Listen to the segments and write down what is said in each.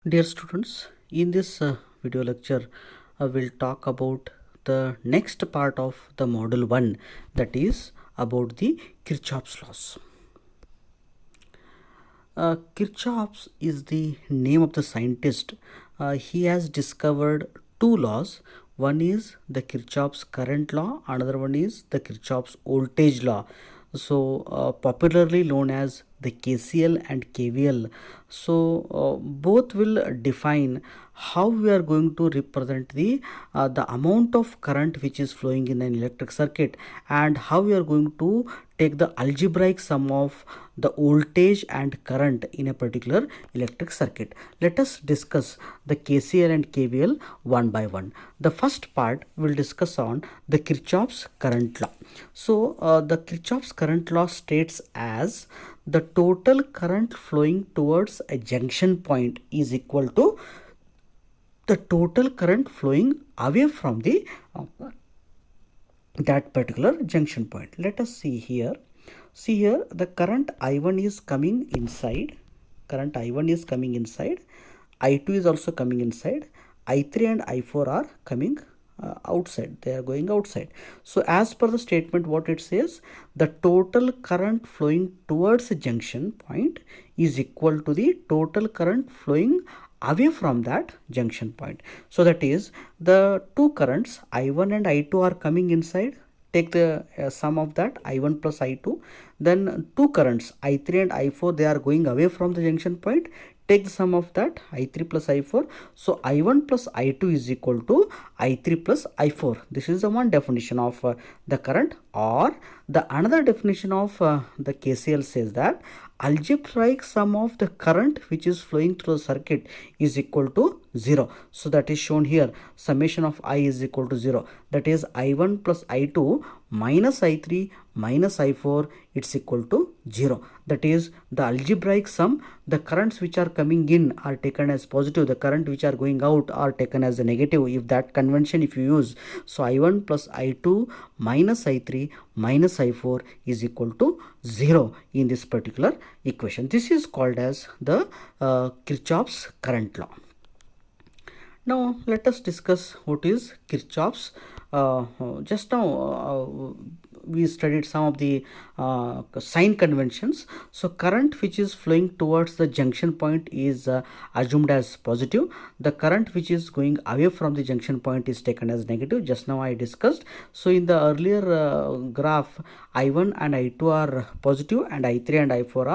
Dear students, in this video lecture, I will talk about the next part of the module 1, that is about the Kirchhoff's laws. Kirchhoff is the name of the scientist. He has discovered two laws. One is the Kirchhoff's current law, another one is the Kirchhoff's voltage law. So, popularly known as the KCL and KVL. So, both will define how we are going to represent the amount of current which is flowing in an electric circuit, and how we are going to take the algebraic sum of the voltage and current in a particular electric circuit. Let us discuss the KCL and KVL one by one. The first part will discuss on the Kirchhoff's current law. So the Kirchhoff's current law states as the total current flowing towards a junction point is equal to the total current flowing away from the that particular junction point. Let us see here. See here, the current I1 is coming inside. Current I1 is coming inside. I2 is also coming inside. I3 and I4 are coming outside. They are going outside. So as per the statement, what it says, the total current flowing towards a junction point is equal to the total current flowing away from that junction point. So that is, the two currents I1 and I2 are coming inside. Take the sum of that, I1 plus I2. Then two currents I3 and I4, they are going away from the junction point. Take the sum of that, I3 plus I4. So I1 plus I2 is equal to I3 plus I4. This is the one definition of the current. Or the another definition of the KCL says that algebraic sum of the current which is flowing through the circuit is equal to 0. So that is shown here. Summation of I is equal to 0. That is I1 plus I2 minus I3 minus I4, it's equal to 0. That is, the algebraic sum, the currents which are coming in are taken as positive, the current which are going out are taken as a negative, if that convention if you use. So I1 plus I2 minus I3 minus I4 is equal to 0 in this particular equation. This is called as the Kirchhoff's current law. Now let us discuss what is Kirchhoff's. Just now we studied some of the sign conventions. So current which is flowing towards the junction point is assumed as positive. The current which is going away from the junction point is taken as negative. Just now I discussed. So in the earlier graph, I1 and I2 are positive and I3 and I4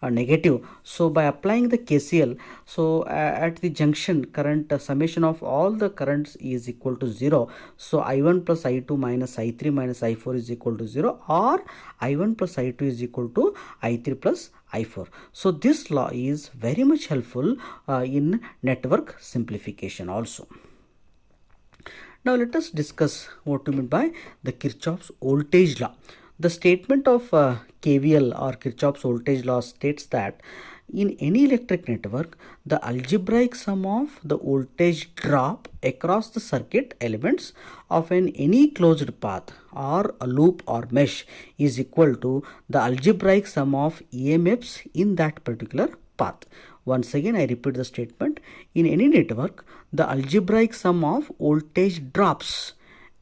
are negative. So by applying the KCL, so at the junction current summation of all the currents is equal to 0. So I1 plus I2 minus I3 minus I4 is equal to 0, or I1 plus I2 is equal to I3 plus I4. So this law is very much helpful in network simplification also. Now let us discuss what we mean by the Kirchhoff's voltage law. The statement of KVL or Kirchhoff's voltage law states that in any electric network, the algebraic sum of the voltage drop across the circuit elements of any closed path or a loop or mesh is equal to the algebraic sum of EMFs in that particular path. Once again, I repeat the statement. In any network, the algebraic sum of voltage drops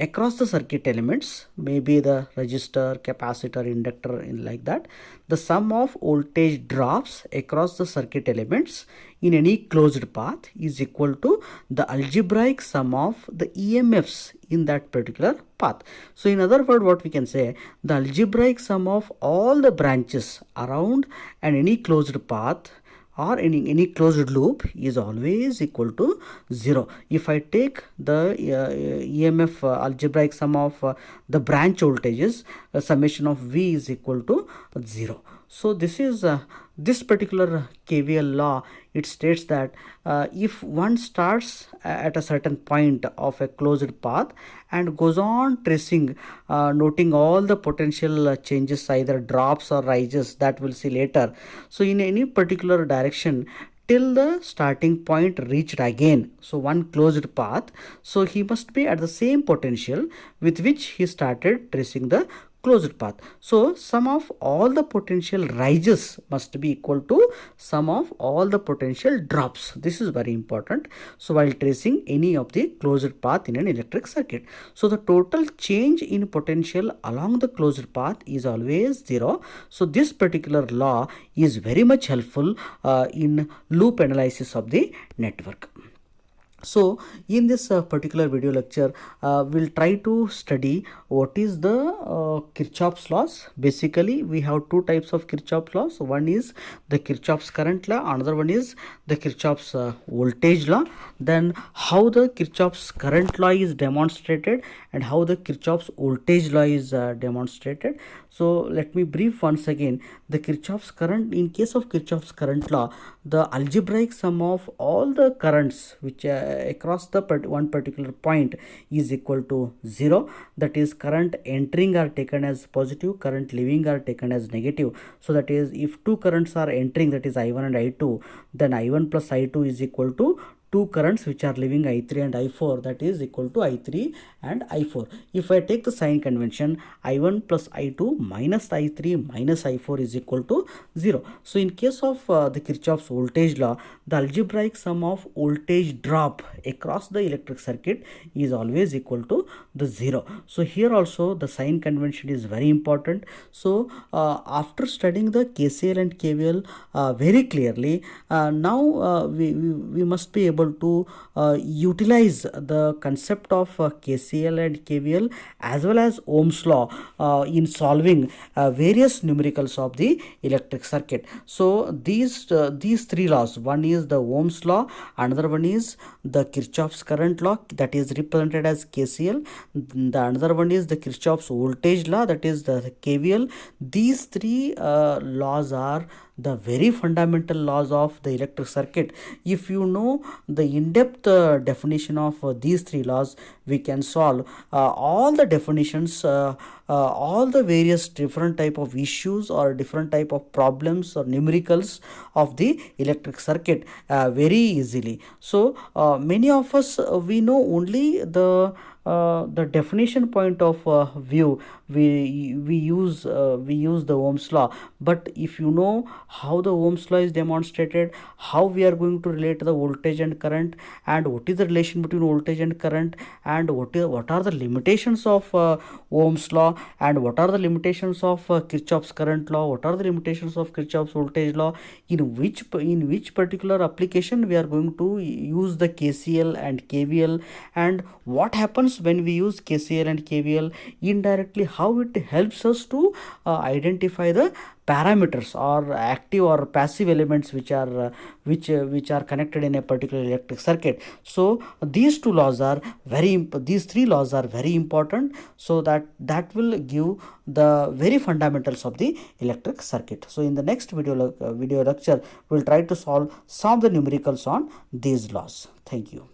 across the circuit elements, maybe the resistor, capacitor, inductor, like that. The sum of voltage drops across the circuit elements in any closed path is equal to the algebraic sum of the EMFs in that particular path. So in other words, what we can say, the algebraic sum of all the branches around and any closed path or any closed loop is always equal to 0. If I take the EMF algebraic sum of the branch voltages, summation of V is equal to 0. So this is this particular KVL law. It states that if one starts at a certain point of a closed path and goes on tracing, noting all the potential changes, either drops or rises, that we'll see later. So in any particular direction till the starting point reached again, so one closed path, so he must be at the same potential with which he started tracing the closed path. So sum of all the potential rises must be equal to sum of all the potential drops. This is very important. So while tracing any of the closed path in an electric circuit, so the total change in potential along the closed path is always zero. So this particular law is very much helpful in loop analysis of the network. So in this particular video lecture, we'll try to study what is the Kirchhoff's laws. Basically, we have two types of Kirchhoff's laws. One is the Kirchhoff's current law, another one is the Kirchhoff's voltage law. Then how the Kirchhoff's current law is demonstrated and how the Kirchhoff's voltage law is demonstrated. So let me brief once again. The Kirchhoff's current, in case of Kirchhoff's current law, the algebraic sum of all the currents which across the one particular point is equal to 0. That is, current entering are taken as positive, current leaving are taken as negative. So that is, if two currents are entering, that is I1 and I2, then I1 plus I2 is equal to two currents which are leaving I3 and I4, that is equal to I3 and I4. If I take the sign convention, I1 plus I2 minus I3 minus I4 is equal to 0. So in case of the Kirchhoff's voltage law, the algebraic sum of voltage drop across the electric circuit is always equal to the 0. So here also the sign convention is very important. So after studying the KCL and KVL very clearly, now we must be able to utilize the concept of KCL and KVL as well as Ohm's law in solving various numericals of the electric circuit. So these three laws, one is the Ohm's law, another one is the Kirchhoff's current law, that is represented as KCL, the another one is the Kirchhoff's voltage law, that is the KVL. These three laws are the very fundamental laws of the electric circuit. If you know the in-depth definition of these three laws, we can solve all the definitions, all the various different type of issues or different type of problems or numericals of the electric circuit very easily. So many of us we know only the definition point of view. We use the Ohm's law, but if you know how the Ohm's law is demonstrated, how we are going to relate the voltage and current, and what is the relation between voltage and current, and what are the limitations of Ohm's law, and what are the limitations of Kirchhoff's current law, what are the limitations of Kirchhoff's voltage law, in which particular application we are going to use the KCL and KVL, and what happens when we use KCL and KVL indirectly, how it helps us to identify the parameters or active or passive elements which are connected in a particular electric circuit. So these three laws are very important, so that will give the very fundamentals of the electric circuit. So in the next video lecture, we'll try to solve some of the numericals on these laws. Thank you.